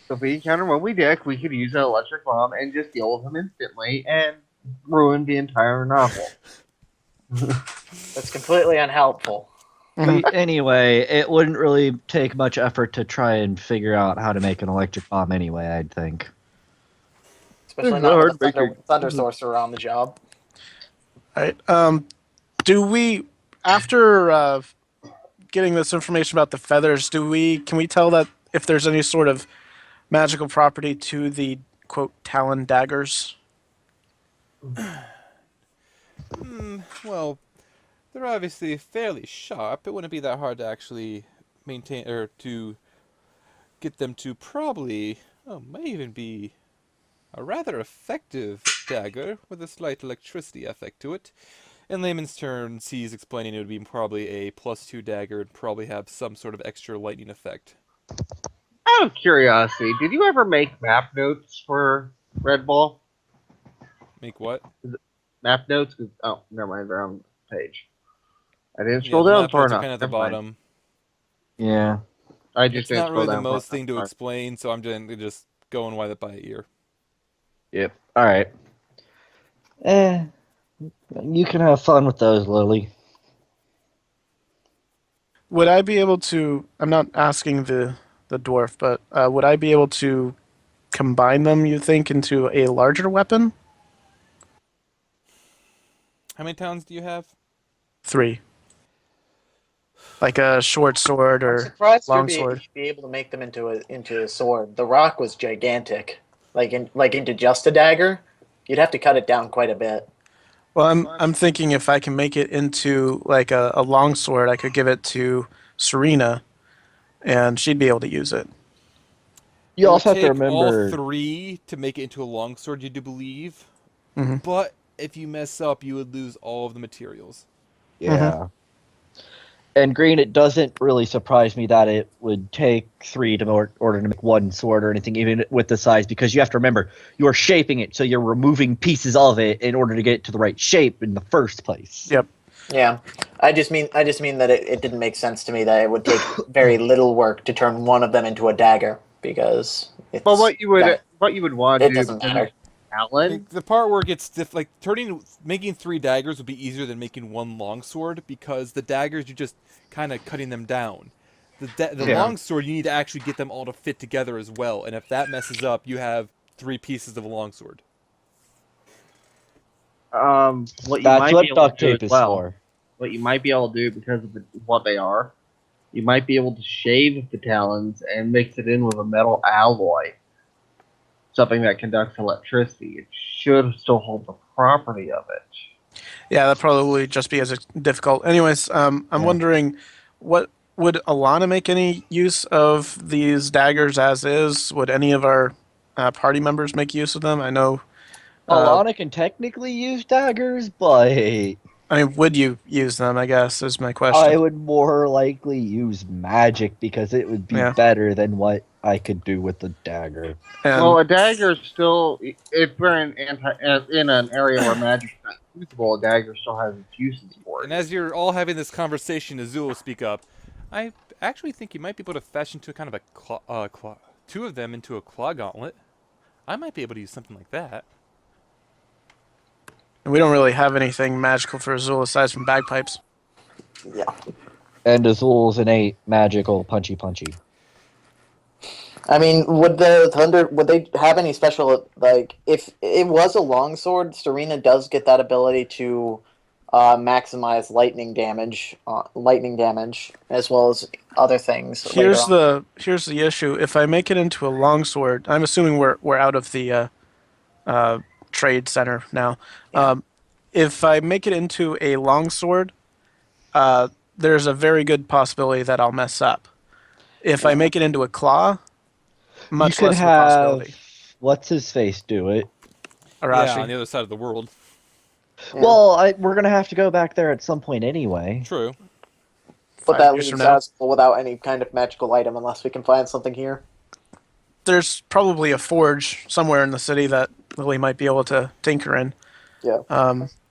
So if we encounter one we dick, we could use an electric bomb and just deal with him instantly and ruin the entire novel. That's completely unhelpful. Anyway, it wouldn't really take much effort to try and figure out how to make an electric bomb anyway, I'd think. Especially not with a thunder sorcerer on the job. All right. Do we, after getting this information about the feathers, can we tell that if there's any sort of magical property to the quote talon daggers? Well, they're obviously fairly sharp. It wouldn't be that hard to actually maintain or to get them to probably, may even be a rather effective dagger with a slight electricity effect to it. In layman's terms, he's explaining it would be probably a +2 dagger and probably have some sort of extra lightning effect. Out of curiosity, did you ever make map notes for Redwall? Make what? Map notes? Oh, never mind, they're on the page. I didn't scroll down far enough. Kind of at the bottom. Yeah. I just It's didn't not really scroll the down most far thing to enough. explain, so I'm just going by ear. Yep. All right. You can have fun with those, Lily. Would I be able to? I'm not asking the dwarf, but would I be able to combine them? You think into a larger weapon? How many talons do you have? 3. Like a short sword I'm or surprised long you'd sword. be able to make them into a sword. The rock was gigantic. Like into just a dagger, you'd have to cut it down quite a bit. Well, I'm thinking if I can make it into like a long sword, I could give it to Surina, and she'd be able to use it. You It also would have to take remember. all 3 to make it into a longsword, you do believe. Mhm. But if you mess up, you would lose all of the materials. Yeah. And Green, it doesn't really surprise me that it would take 3 to order to make one sword or anything, even with the size, because you have to remember you are shaping it, so you're removing pieces of it in order to get it to the right shape in the first place. Yep. Yeah, I just mean that it didn't make sense to me that it would take very little work to turn one of them into a dagger because it's, But what you would want to it do doesn't matter. Alan? The part where it gets making 3 daggers would be easier than making 1 longsword, because the daggers, you're just kind of cutting them down. The longsword, you need to actually get them all to fit together as well, and if that messes up, you have 3 pieces of a longsword. What you That's might what be able duct to do tape as is well, for. what you might be able to do because of what they are, you might be able to shave the talons and mix it in with a metal alloy, something that conducts electricity. It should still hold the property of it. Yeah, that probably just be as difficult. Anyways, I'm wondering, what would Elana make any use of these daggers as is? Would any of our party members make use of them? I know. Alana can technically use daggers, but I mean, would you use them? I guess is my question. I would more likely use magic because it would be better than what I could do with the dagger. Well, a dagger still, if we're in an area where magic's not usable, a dagger still has its uses for it. And as you're all having this conversation, Azul will speak up. I actually think you might be able to fashion to kind of a 2 of them into a claw gauntlet. I might be able to use something like that. And we don't really have anything magical for Azul aside from bagpipes. Yeah. And Azul's innate magical punchy. I mean, would they have any special, like, if it was a longsword, Surina does get that ability to maximize lightning damage, as well as other things. Here's the issue. If I make it into a longsword, I'm assuming we're out of the trade center now. Yeah. If I make it into a longsword, there's a very good possibility that I'll mess up. If I make it into a claw, much less of a possibility. What's his face do it? Arashi. Yeah, on the other side of the world. Yeah. Well, we're gonna have to go back there at some point anyway. True. But 5 that years leaves from now. us without any kind of magical item unless we can find something here. There's probably a forge somewhere in the city that Lily might be able to tinker in. Yeah.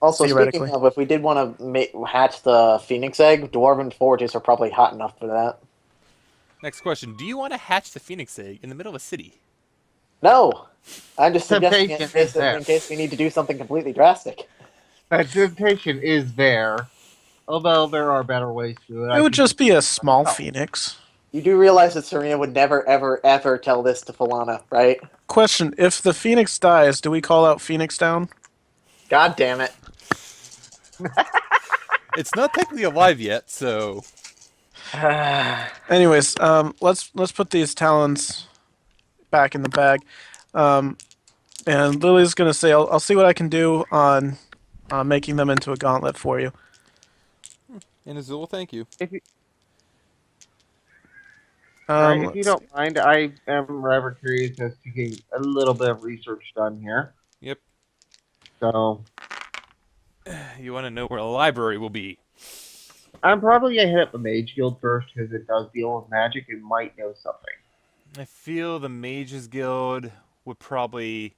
Also, Theoretically. speaking of, if we did want to hatch the phoenix egg, dwarven forges are probably hot enough for that. Next question. Do you want to hatch the phoenix egg in the middle of a city? No, I'm just suggesting it Temptation is there. in case we need to do something completely drastic. That temptation is there. Although there are better ways to do it. It would just be a small phoenix. You do realize that Surina would never, ever, ever tell this to Falana, right? Question: if the phoenix dies, do we call out Phoenix Down? God damn it. It's not technically alive yet, so Anyways, let's put these talons back in the bag. And Lily's gonna say, I'll see what I can do on making them into a gauntlet for you. and Azul, thank you. If you, alright, if you Let's don't mind, I am rather curious as to get a little bit of research done here. Yep. So, You want to know where a library will be? I'm probably going to hit up the Mage Guild first because it does deal with magic and might know something. I feel the Mages Guild would probably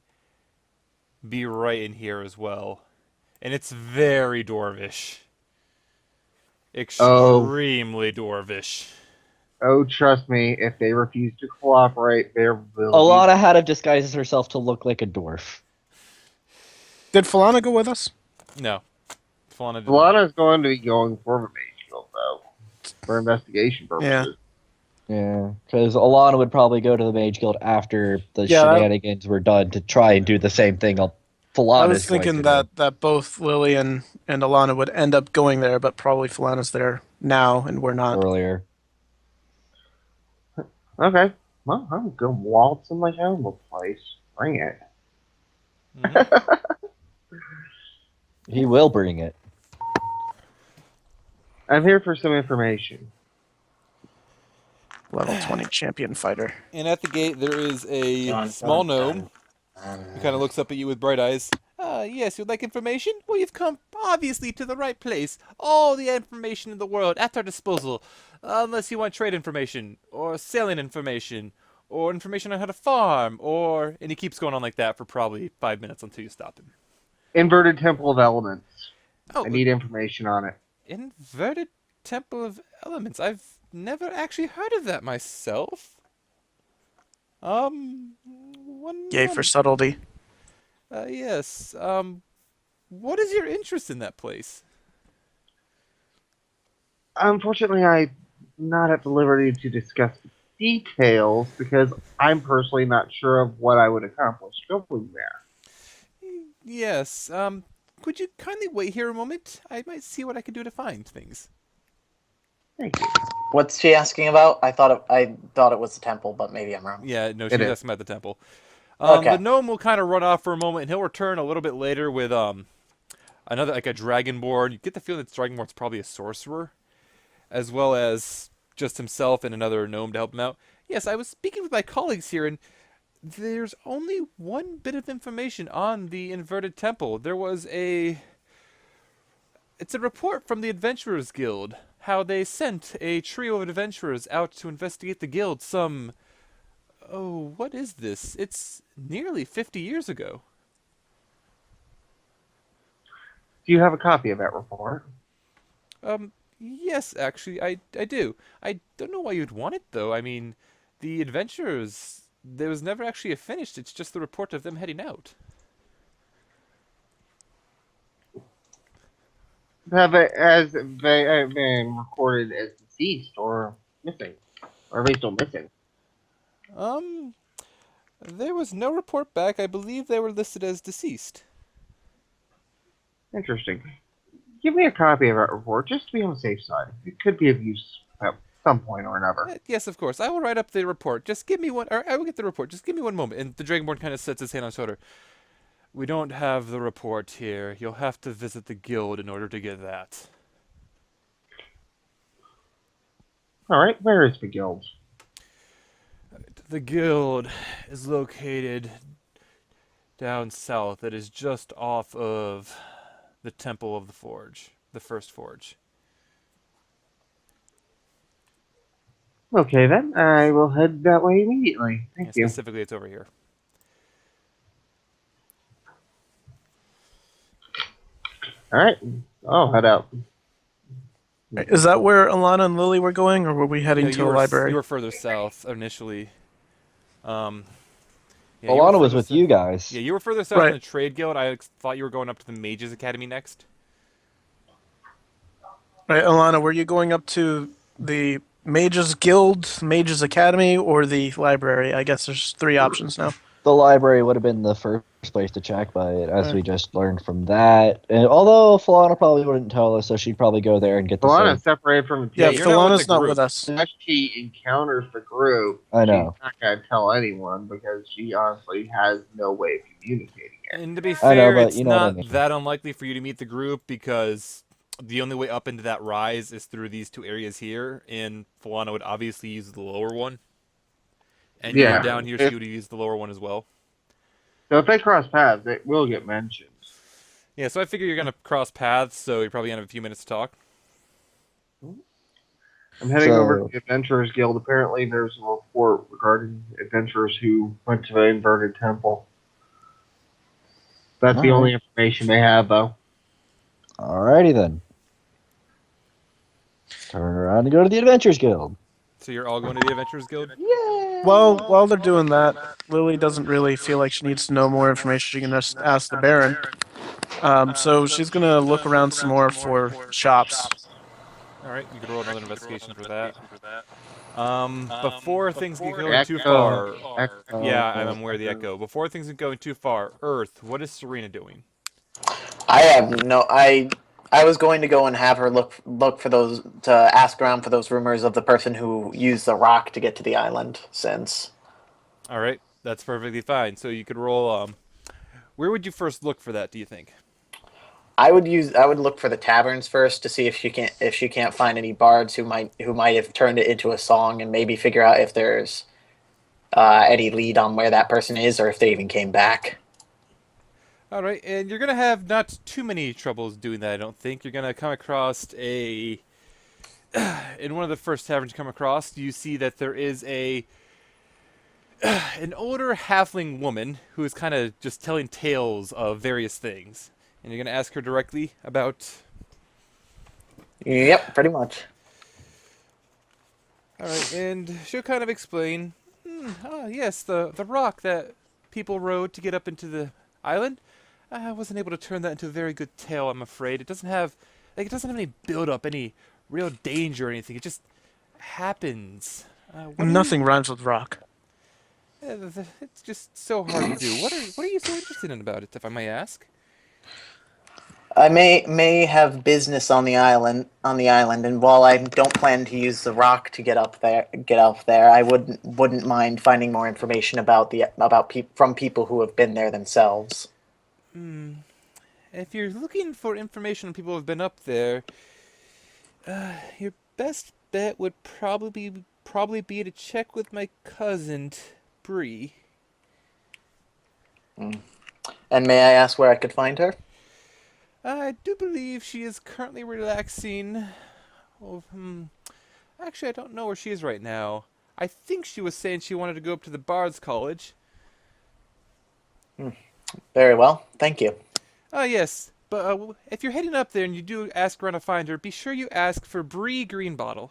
be right in here as well. And it's very dwarvish. Extremely dwarvish. Oh, trust me, if they refuse to cooperate, there will Elana had to disguise herself to look like a dwarf. Did Falana go with us? No. Falana be... Alana's going to be going for the Mage Guild, though, for investigation purposes. Yeah, because Elana would probably go to the Mage Guild after the shenanigans were done to try and do the same thing. Falana I was thinking that both Lily and Elana would end up going there, but probably Falana's there now, and we're not. Earlier. Okay. Well, I'm going to waltz in my own place. Bring it. Mm-hmm. He will bring it. I'm here for some information. Level 20 champion fighter. And at the gate, there is a small gnome who kind of looks up at you with bright eyes. Yes, you'd like information? Well, you've come obviously to the right place. All the information in the world at our disposal. Unless you want trade information, or selling information, or information on how to farm, or... And he keeps going on like that for probably 5 minutes until you stop him. Inverted Temple of Elements. Oh, I need information on it. Inverted Temple of Elements. I've never actually heard of that myself. Yay for subtlety. Yes. What is your interest in that place? Unfortunately, I'm not at the liberty to discuss details because I'm personally not sure of what I would accomplish going there. Yes. Could you kindly wait here a moment? I might see what I can do to find things. Thank you. What's she asking about? I thought it was the temple, but maybe I'm wrong. Yeah, no, she's asking about the temple. Okay. The gnome will kind of run off for a moment, and he'll return a little bit later with another, like a Dragonborn. You get the feeling that Dragonborn's probably a sorcerer, as well as just himself and another gnome to help him out. Yes, I was speaking with my colleagues here, and there's only one bit of information on the inverted temple. There was it's a report from the Adventurers Guild, how they sent a trio of adventurers out to investigate the guild what is this? It's nearly 50 years ago. Do you have a copy of that report? Yes, actually, I do. I don't know why you'd want it, though. I mean, the adventurers, there was never actually a finish. It's just the report of them heading out. Have they been recorded as deceased or missing? Or are they still missing? There was no report back. I believe they were listed as deceased. Interesting. Give me a copy of that report, just to be on the safe side. It could be of use at some point or another. Yes, of course. I will write up the report. Just give me one, or I will get the report. Just give me one moment. And the Dragonborn kind of sets his hand on his shoulder. We don't have the report here. You'll have to visit the guild in order to get that. Alright, where is the guild? The guild is located down south. It is just off of the Temple of the Forge, the first forge. Okay then, I will head that way immediately. Thank you. Specifically, it's over here. Alright, I'll head out. Is that where Elana and Lily were going, or were we heading to a library? You were further south initially. Yeah, you were Falana was further with sou- you guys. Yeah, you were further south in Right. the Trade Guild. I thought you were going up to the Mages Academy next. Right, Elana, were you going up to the Mages Guild, Mages Academy, or the library? I guess there's 3 options now. The library would have been the first place to check, but as Right. we just learned from that, and although Falana probably wouldn't tell us, so she'd probably go there and get the Falana's same. separated from the Yeah, team. you're not with Falana's the not group. with us. Unless she encounters the group, I know. she's not going to tell anyone because she honestly has no way of communicating it. And to be I know, fair, but it's you know what I not mean. that unlikely for you to meet the group because the only way up into that rise is through these 2 areas here, and Falana would obviously use the lower one. And you Yeah. were down here, so you would use the lower one as well. So if they cross paths, it will get mentioned. Yeah, so I figure you're going to cross paths, so you probably have a few minutes to talk. I'm heading So- over to the Adventurers Guild. Apparently, there's a report regarding adventurers who went to the inverted temple. That's the Alright. only information they have, though. Alrighty then. Turn around and go to the Adventurers Guild. So you're all going to the Adventurers Guild? Well, while they're doing that, Lily doesn't really feel like she needs to know more information. She can just ask the Baron. So she's going to look around some more for shops. Alright, you can roll another investigation for that. Before things get going too Echo. far... Echo. Yeah, I'm aware of the echo. Before things get going too far, Earth, what is Surina doing? I have no. I was going to go and have her look for those, to ask around for those rumors of the person who used the rock to get to the island. Since Alright, that's perfectly fine. So you could roll, where would you first look for that, do you think? I would look for the taverns first to see if she can't find any bards who might have turned it into a song, and maybe figure out if there's any lead on where that person is or if they even came back. Alright, and you're going to have not too many troubles doing that, I don't think. You're going to come across in one of the first taverns you come across, you see that there is an older halfling woman who is kind of just telling tales of various things. And you're going to ask her directly about... Yep, pretty much. Alright, and she'll kind of explain, yes, the rock that people rode to get up into the island. I wasn't able to turn that into a very good tale, I'm afraid. It doesn't have any build-up, any real danger or anything. It just happens. Nothing rhymes with rock. It's just so hard to do. What are you so interested in about it, if I may ask? I may have business on the island, and while I don't plan to use the rock to get up there, I wouldn't mind finding more information from people who have been there themselves. If you're looking for information on people who have been up there, your best bet would probably be to check with my cousin, Bree. And may I ask where I could find her? I do believe she is currently relaxing. Actually, I don't know where she is right now. I think she was saying she wanted to go up to the Bard's College. Very well, thank you. Yes. But if you're heading up there and you do ask around to find her, be sure you ask for Bree Greenbottle.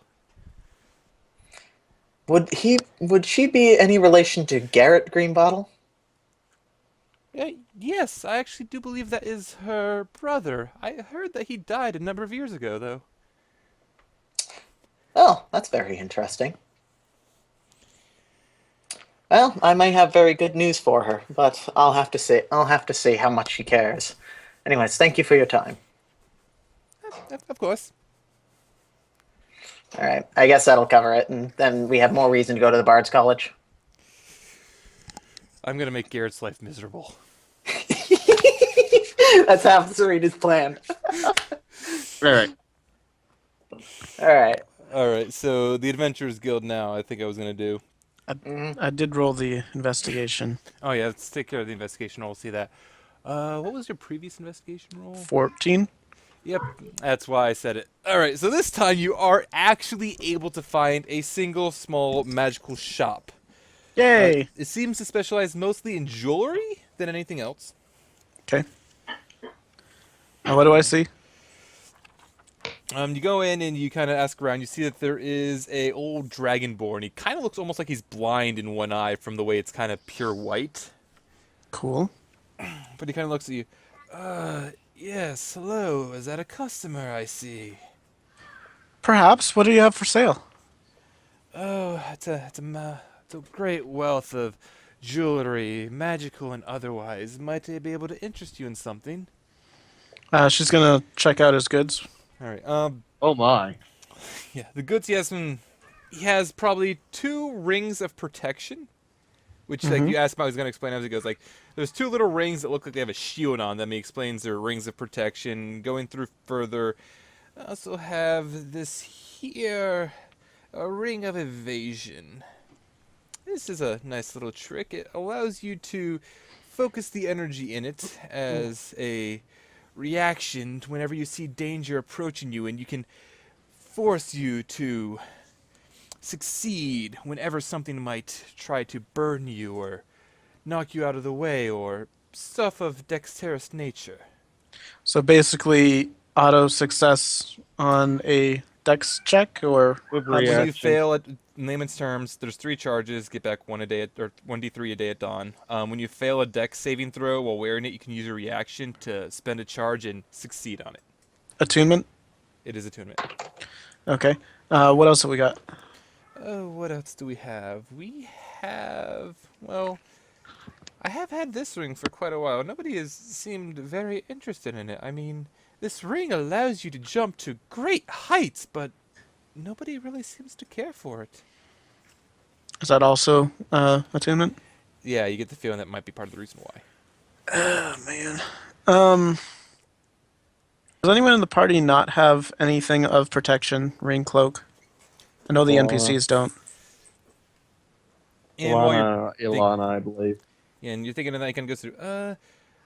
Would she be any relation to Garrett Greenbottle? Yes, I actually do believe that is her brother. I heard that he died a number of years ago, though. Oh, that's very interesting. Well, I may have very good news for her, but I'll have to see how much she cares. Anyways, thank you for your time. Of course. All right, I guess that'll cover it, and then we have more reason to go to the Bard's College. I'm gonna make Garrett's life miserable. That's half Serina's plan. Alright. Alright, so the Adventurers Guild now, I think I was gonna do. I did roll the investigation. Oh yeah, let's take care of the investigation roll, see that. What was your previous investigation roll? 14. Yep, that's why I said it. Alright, so this time you are actually able to find a single small magical shop. Yay! It seems to specialize mostly in jewelry than anything else. Okay. Now what do I see? You go in and you kind of ask around. You see that there is a old Dragonborn. He kind of looks almost like he's blind in one eye from the way it's kind of pure white. Cool. But he kind of looks at you. Yes, hello. Is that a customer I see? Perhaps. What do you have for sale? Oh, it's a great wealth of jewelry, magical and otherwise. Might I be able to interest you in something? She's gonna check out his goods. All right. Oh my. Yeah, the goods he has probably 2 rings of protection, which like you asked him, I was gonna explain as he goes. Like, there's 2 little rings that look like they have a shield on them. He explains they're rings of protection. Going through further, I also have this here, a ring of evasion. This is a nice little trick. It allows you to focus the energy in it as a reaction to whenever you see danger approaching you, and you can force you to succeed whenever something might try to burn you or knock you out of the way or stuff of dexterous nature. So basically, auto success on a dex check, or With When you reaction. fail at in layman's terms, there's 3 charges. Get back 1 a day or 1d3 a day at dawn. When you fail a dex saving throw while wearing it, you can use a reaction to spend a charge and succeed on it. attunement? It is attunement. Okay. What else have we got? Oh, what else do we have? We have, well, I have had this ring for quite a while. Nobody has seemed very interested in it. I mean, this ring allows you to jump to great heights, but nobody really seems to care for it. Is that also attunement? Yeah, you get the feeling that might be part of the reason why. Oh man. Does anyone in the party not have anything of protection, ring, cloak? I know the NPCs don't. And while you're Elana, I believe. and you're thinking of that, he kind of goes through, oh,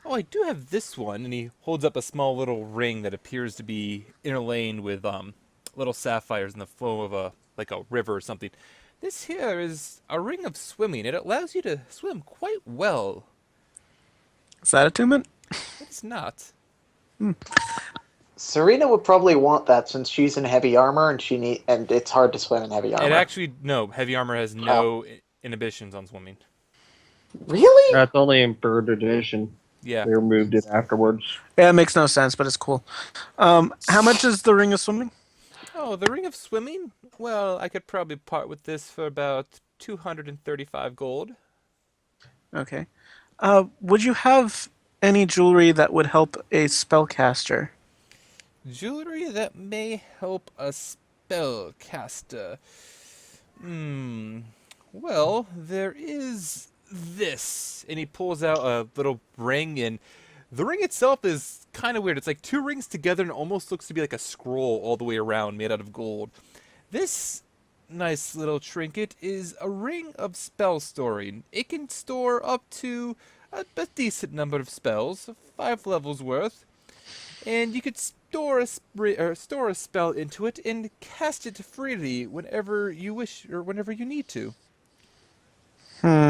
I do have this one, and he holds up a small little ring that appears to be interlaned with little sapphires in the flow of a river or something. This here is a ring of swimming. It allows you to swim quite well. Is that attunement? It's not. Surina would probably want that since she's in heavy armor and it's hard to swim in heavy armor. It actually, no, heavy armor has no inhibitions on swimming. Really? That's only in 3rd edition. Yeah. They removed it afterwards. Yeah, it makes no sense, but it's cool. How much is the ring of swimming? Oh, the ring of swimming? Well, I could probably part with this for about 235 gold. Okay. Would you have any jewelry that would help a spellcaster? Jewelry that may help a spellcaster. Well, there is this. And he pulls out a little ring, and the ring itself is kind of weird. It's like 2 rings together and it almost looks to be like a scroll all the way around made out of gold. This nice little trinket is a ring of spell storing. It can store up to a decent number of spells, 5 levels worth. And you could store a spell into it and cast it freely whenever you wish or whenever you need to. We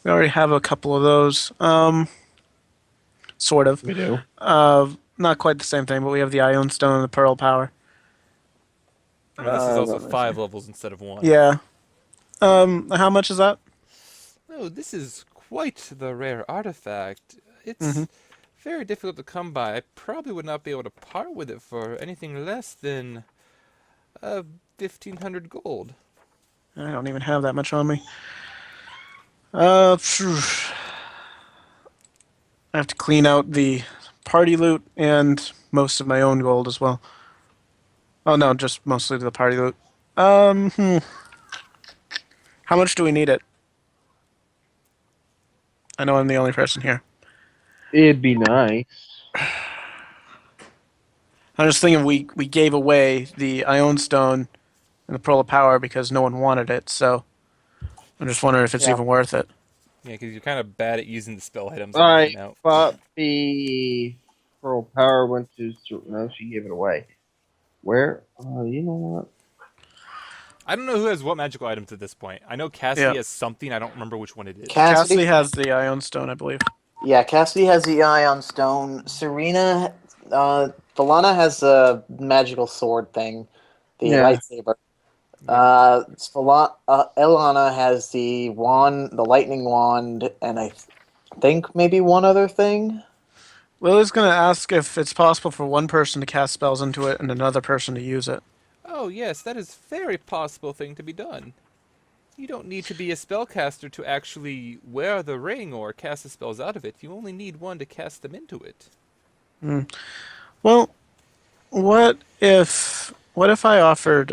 already have a couple of those. Sort of. We do. Not quite the same thing, but we have the Ion Stone and the Pearl Power. And this is also let me 5 levels instead of 1. Yeah. How much is that? Oh, this is quite the rare artifact. It's very difficult to come by. I probably would not be able to part with it for anything less than 1,500 gold. I don't even have that much on me. I have to clean out the party loot and most of my own gold as well. Oh no, just mostly the party loot. How much do we need it? I know I'm the only person here. It'd be nice. I'm just thinking we gave away the Ion Stone and the Pearl of Power because no one wanted it, so I'm just wondering if it's even worth it. Yeah, because you're kind of bad at using the spell items. Alright, Now. but the Pearl Power went to... No, she gave it away. Where? You know what? I don't know who has what magical items at this point. I know Cassidy has something. I don't remember which one it is. Cassidy has the Ion Stone, I believe. Yeah, Cassidy has the Ion Stone. Serena, Falana has a magical sword thing, the lightsaber. Elana has the wand, the lightning wand, and think maybe one other thing. Lily's going to ask if it's possible for one person to cast spells into it and another person to use it. Oh yes, that is a very possible thing to be done. You don't need to be a spellcaster to actually wear the ring or cast the spells out of it. You only need one to cast them into it. Well, what if I offered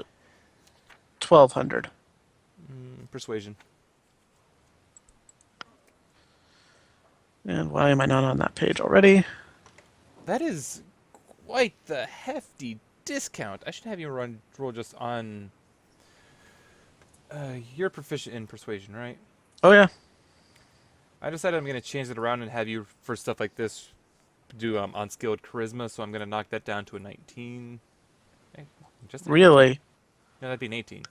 1,200? Persuasion. And why am I not on that page already? That is quite the hefty discount. I should have you roll just on... you're proficient in persuasion, right? Oh yeah. I decided I'm going to change it around and have you, for stuff like this, do unskilled charisma, so I'm going to knock that down to a 19. Just a 19. Really? No, that'd be an 18.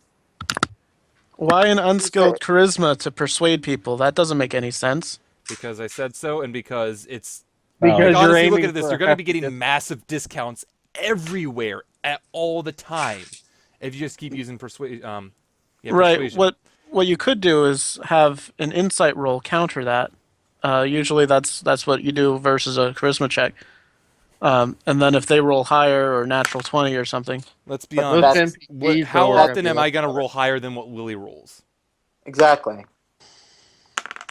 Why an unskilled charisma to persuade people? That doesn't make any sense. Because I said so, and because it's... Because Like, you're honestly, aiming look at this. for You're a going to be hefty getting massive discounts everywhere, at all the time, if you just keep using persuasion. Right. Persuasion. What you could do is have an insight roll counter that. Usually that's what you do versus a charisma check. And then if they roll higher or natural 20 or something. Let's be But honest. NPCs How are gonna often be am I looking going to for it. roll higher than what Lily rolls? Exactly.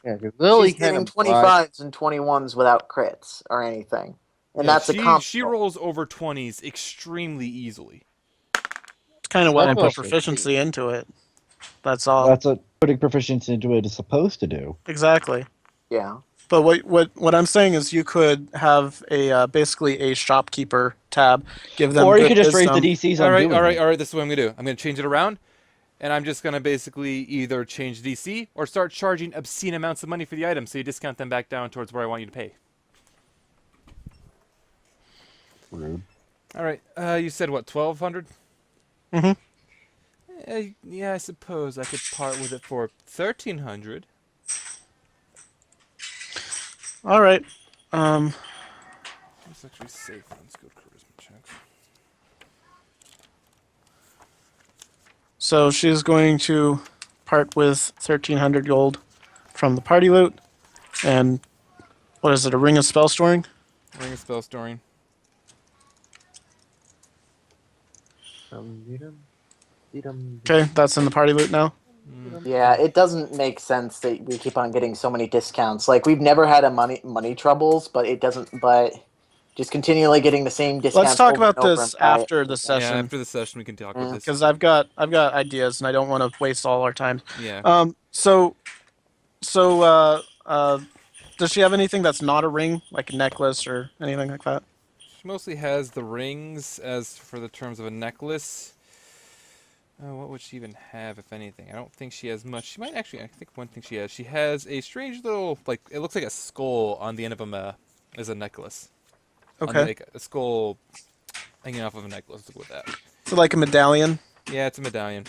Yeah, because Lily She's kind getting of lied. 25s and 21s without crits or anything. And Yeah, that's a she comfortable. rolls over 20s extremely easily. It's kind of why I That's put also proficiency cheap. into it. That's all. That's what putting proficiency into it is supposed to do. Exactly. Yeah. But what I'm saying is you could have a basically a shopkeeper tab, give them Or you good could just raise wisdom. the DCs All on right, doing all right, it. all right. This is what I'm going to do. I'm going to change it around, and I'm just going to basically either change DC or start charging obscene amounts of money for the items, so you discount them back down towards where I want you to pay. Rude. All right. You said what? 1,200? Mhm. Yeah, I suppose I could part with it for 1,300. All right. Let's actually save unskilled charisma checks. So she's going to part with 1,300 gold from the party loot, and what is it? A ring of spell storing. Ring of spell storing. Okay, that's in the party loot now. Yeah, it doesn't make sense that we keep on getting so many discounts. Like we've never had a money troubles, but it doesn't. But just continually getting the same discounts. Let's talk over about and over this and buy it. after the Yeah, session, after the session we can talk about this. because I've got ideas and I don't want to waste all our time. Yeah. So, does she have anything that's not a ring, like a necklace or anything like that? She mostly has the rings as for the terms of a necklace. What would she even have, if anything? I don't think she has much. She might actually, I think one thing she has a strange little, like, it looks like a skull on the end of as a necklace. Okay. Like a skull hanging off of a necklace. Look with that. So like a medallion. Yeah, it's a medallion.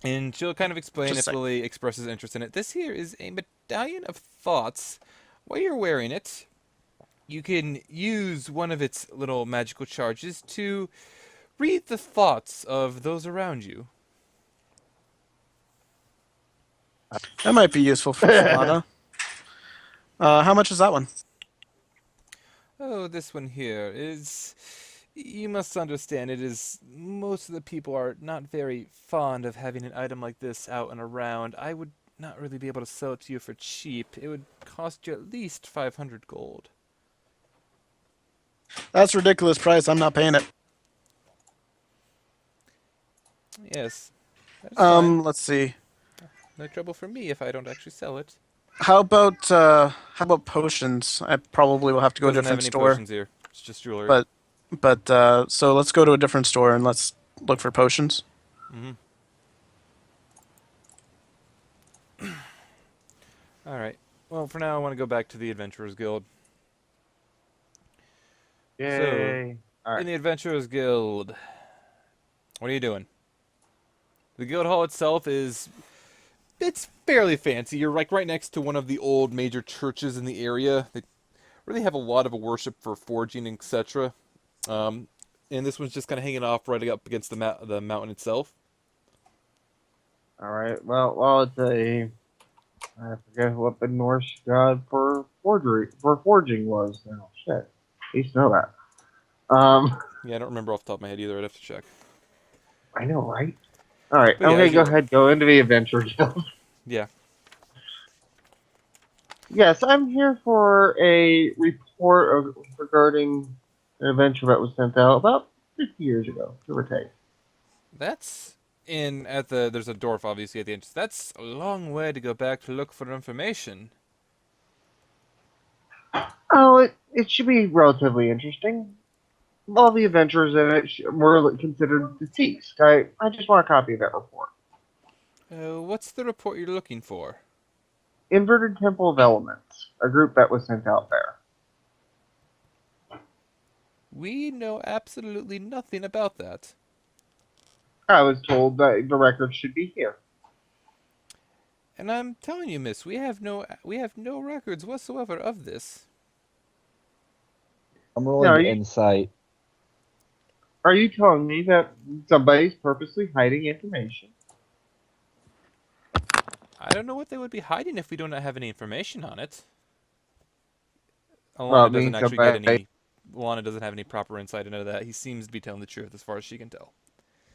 And she'll kind of explain Just if a sec. Lily expresses interest in it. This here is a medallion of thoughts. While you're wearing it, you can use one of its little magical charges to read the thoughts of those around you. That might be useful for Falana. How much is that one? Oh, this one here is... You must understand, it is... Most of the people are not very fond of having an item like this out and around. I would not really be able to sell it to you for cheap. It would cost you at least 500 gold. That's a ridiculous price. I'm not paying it. Yes. That's fine. Let's see. No trouble for me if I don't actually sell it. How about potions? I probably will have to go to a Doesn't have different any store. potions here. It's just jewelry. But so let's go to a different store and let's look for potions. Alright. Well, for now, I want to go back to the Adventurers Guild. Yay. Alright. In the Adventurers Guild, what are you doing? The guild hall itself it's fairly fancy. You're like right next to one of the old major churches in the area. They really have a lot of a worship for forging, etc. And this one's just kind of hanging off right up against the mountain itself. Alright, well, it's a... I forget what the Norse god for forging was now. Shit. I used to know that. Yeah, I don't remember off the top of my head either. I'd have to check. I know, right? Alright, But yeah, okay, as you go were. ahead. Go into the adventure guild. Yeah. Yes, I'm here for a report regarding an adventure that was sent out about 50 years ago, give or take. That's at the. There's a dwarf obviously at the entrance. That's a long way to go back to look for information. Oh, it should be relatively interesting. All the adventurers in it were considered deceased. I just want a copy of that report. What's the report you're looking for? Inverted Temple of Elements, a group that was sent out there. We know absolutely nothing about that. I was told that the record should be here. And I'm telling you, miss, we have no records whatsoever of this. I'm Now, rolling insight. are you telling me that somebody's purposely hiding information? I don't know what they would be hiding if we do not have any information on it. Well, Alana it doesn't means actually get somebody... any. Alana doesn't have any proper insight into that. He seems to be telling the truth as far as she can tell.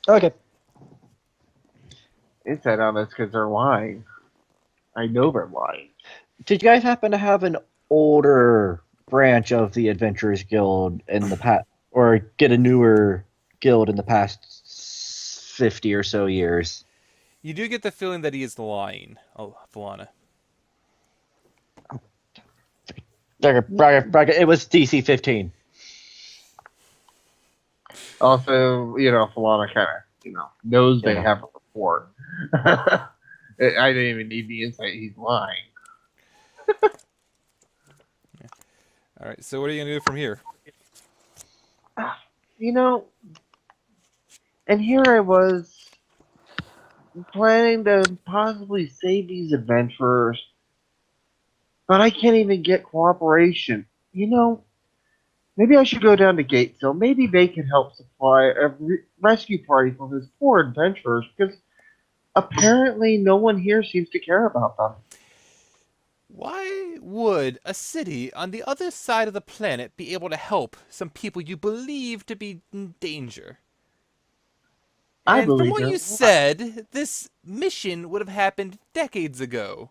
Okay. Insight on this because they're lying. I know they're lying. Did you guys happen to have an older branch of the Adventurers Guild in the past, or get a newer guild in the past 50 or so years? You do get the feeling that he is lying, Falana. It was DC 15. Also, Falana kind of, knows they Yeah. have a report. I didn't even need the insight. He's lying. All right, so what are you gonna do from here? And here I was planning to possibly save these adventurers, but I can't even get cooperation. Maybe I should go down to Gatesville. Maybe they can help supply a rescue party for his poor adventurers, because apparently no one here seems to care about them. Why would a city on the other side of the planet be able to help some people you believe to be in danger? I And from believe what they're you lying. said, this mission would have happened decades ago.